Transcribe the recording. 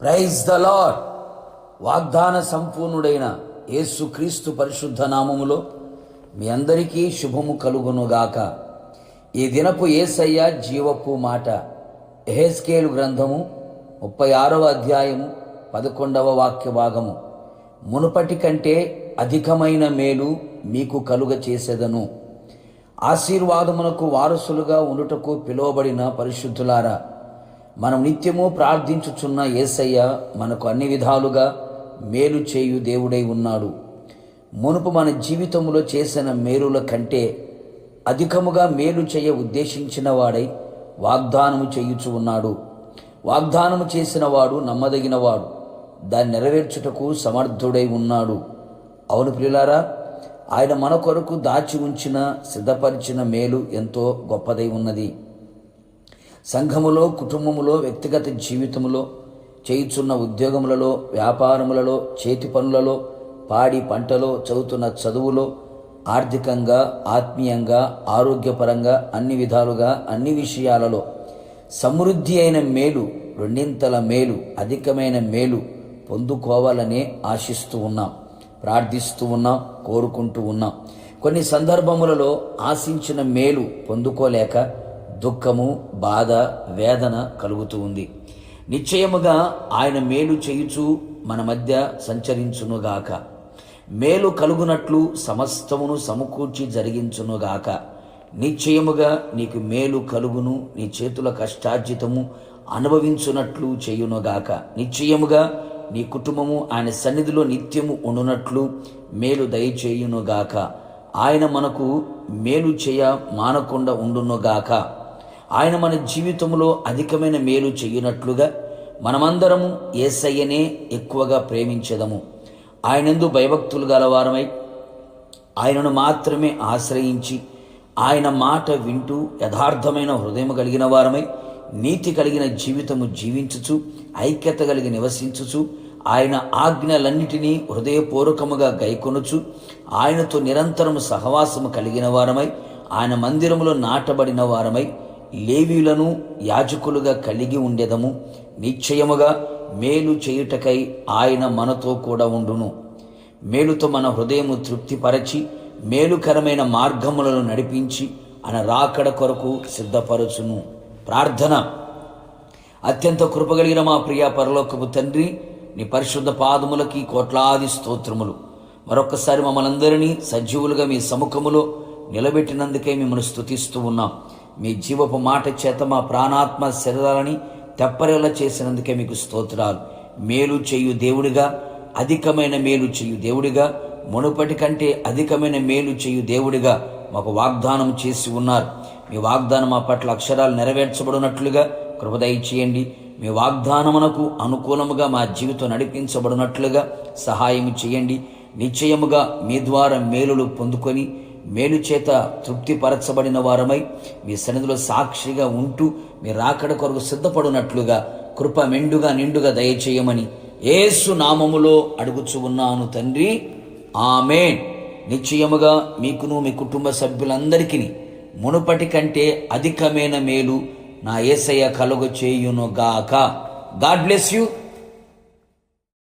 Praise the lord. వాగ్దాన సంపూర్ణుడైన యేసుక్రీస్తు పరిశుద్ధ నామములో మీ అందరికీ శుభము కలుగునుగాక. ఈ దినపు యేసయ్య జీవపు మాట యెహెజ్కేలు గ్రంథము 36వ అధ్యాయము 11వ వాక్య భాగము. మునుపటి కంటే అధికమైన మేలు మీకు కలుగ చేసేదను. ఆశీర్వాదమునకు వారసులుగా ఉండుటకు పిలువబడిన పరిశుద్ధులారా, మనం నిత్యము ప్రార్థించుచున్న యేసయ్య మనకు అన్ని విధాలుగా మేలు చేయు దేవుడై ఉన్నాడు. మునుపు మన జీవితంలో చేసిన మేలుల కంటే అధికముగా మేలు చేయ ఉద్దేశించిన వాడై వాగ్దానము చేయుచు ఉన్నాడు. వాగ్దానము చేసిన వాడు నమ్మదగినవాడు, దాన్ని నెరవేర్చుటకు సమర్థుడై ఉన్నాడు. అవును ప్రియులారా, ఆయన మన కొరకు దాచి ఉంచిన సిద్ధపరిచిన మేలు ఎంతో గొప్పదై ఉన్నది. సంఘములో, కుటుంబములో, వ్యక్తిగత జీవితములో, చేయుచున్న ఉద్యోగములలో, వ్యాపారములలో, చేతి పనులలో, పాడి పంటలో, చదువుతున్న చదువులో, ఆర్థికంగా, ఆత్మీయంగా, ఆరోగ్యపరంగా, అన్ని విధాలుగా, అన్ని విషయాలలో సమృద్ధి అయిన మేలు, రెండింతల మేలు, అధికమైన మేలు పొందుకోవాలనే ఆశిస్తూ ఉన్నాం, ప్రార్థిస్తూ ఉన్నాం, కోరుకుంటూ ఉన్నాం. కొన్ని సందర్భములలో ఆశించిన మేలు పొందుకోలేక దుఃఖము, బాధ, వేదన కలుగుతూ ఉంది. నిశ్చయముగా ఆయన మేలు చేయుచు మన మధ్య సంచరించునుగాక. మేలు కలుగునట్లు సమస్తమును సమకూర్చి జరిగించునుగాక. నిశ్చయముగా నీకు మేలు కలుగును, నీ చేతుల కష్టార్జితము అనుభవించునట్లు చేయునుగాక. నిశ్చయముగా నీ కుటుంబము ఆయన సన్నిధిలో నిత్యము ఉండునట్లు మేలు దయచేయునుగాక. ఆయన మనకు మేలు చేయ మానకుండా ఉండునుగాక. ఆయన మన జీవితంలో అధికమైన మేలు చేయునట్లుగా మనమందరము యేసయ్యనే ఎక్కువగా ప్రేమించెదము. ఆయనందు భయభక్తులు గలవారమై ఆయనను మాత్రమే ఆశ్రయించి ఆయన మాట వింటూ యథార్థమైన హృదయం కలిగిన వారమై నీతి కలిగిన జీవితము జీవించుచు ఐక్యత కలిగి నివసించుచు ఆయన ఆజ్ఞలన్నిటినీ హృదయపూర్వకముగా గైకొనుచు ఆయనతో నిరంతరము సహవాసము కలిగిన వారమై ఆయన మందిరములో నాటబడిన వారమై లేవీయులను యాజకులుగా కలిగి ఉండెదము. నిశ్చయముగా మేలు చేయుటకై ఆయన మనతో కూడా ఉండును. మేలుతో మన హృదయము తృప్తిపరచి మేలుకరమైన మార్గములను నడిపించి ఆయన రాకడ కొరకు సిద్ధపరచును. ప్రార్థన. అత్యంత కృపగలిగిన మా ప్రియ పరలోకపు తండ్రి, నీ పరిశుద్ధ పాదములకి కోట్లాది స్తోత్రములు. మరొక్కసారి మమ్మల్ని అందరినీ సజీవులుగా మీ సముఖములో నిలబెట్టినందుకే మిమ్మల్ని స్తుతిస్తూ ఉన్నాం. మీ జీవపు మాట చేత మా ప్రాణాత్మ శరీరాలని తెప్పరేలా చేసినందుకే మీకు స్తోత్రాలు. మేలు చేయు దేవుడిగా, అధికమైన మేలు చేయు దేవుడిగా, మునుపటి కంటే అధికమైన మేలు చేయు దేవుడిగా మాకు వాగ్దానం చేసి ఉన్నారు. మీ వాగ్దానం మా పట్ల అక్షరాలు నెరవేర్చబడినట్లుగా కృప దయచేయండి. మీ వాగ్దానమునకు అనుకూలముగా మా జీవితం నడిపించబడినట్లుగా సహాయం చేయండి. నిశ్చయముగా మీ ద్వారా మేలులు పొందుకొని మేలు చేత తృప్తిపరచబడిన వారమై మీ సన్నిధిలో సాక్షిగా ఉంటూ మీ రాకడ కొరకు సిద్ధపడినట్లుగా కృప మెండుగా నిండుగా దయచేయమని యేసు నామములో అడుగుచు ఉన్నాను తండ్రి, ఆమేన్. నిశ్చయముగా మీకును మీ కుటుంబ సభ్యులందరికీ మునుపటి కంటే అధికమైన మేలు నా యేసయ్య కలుగ చేయునుగాక. God bless you.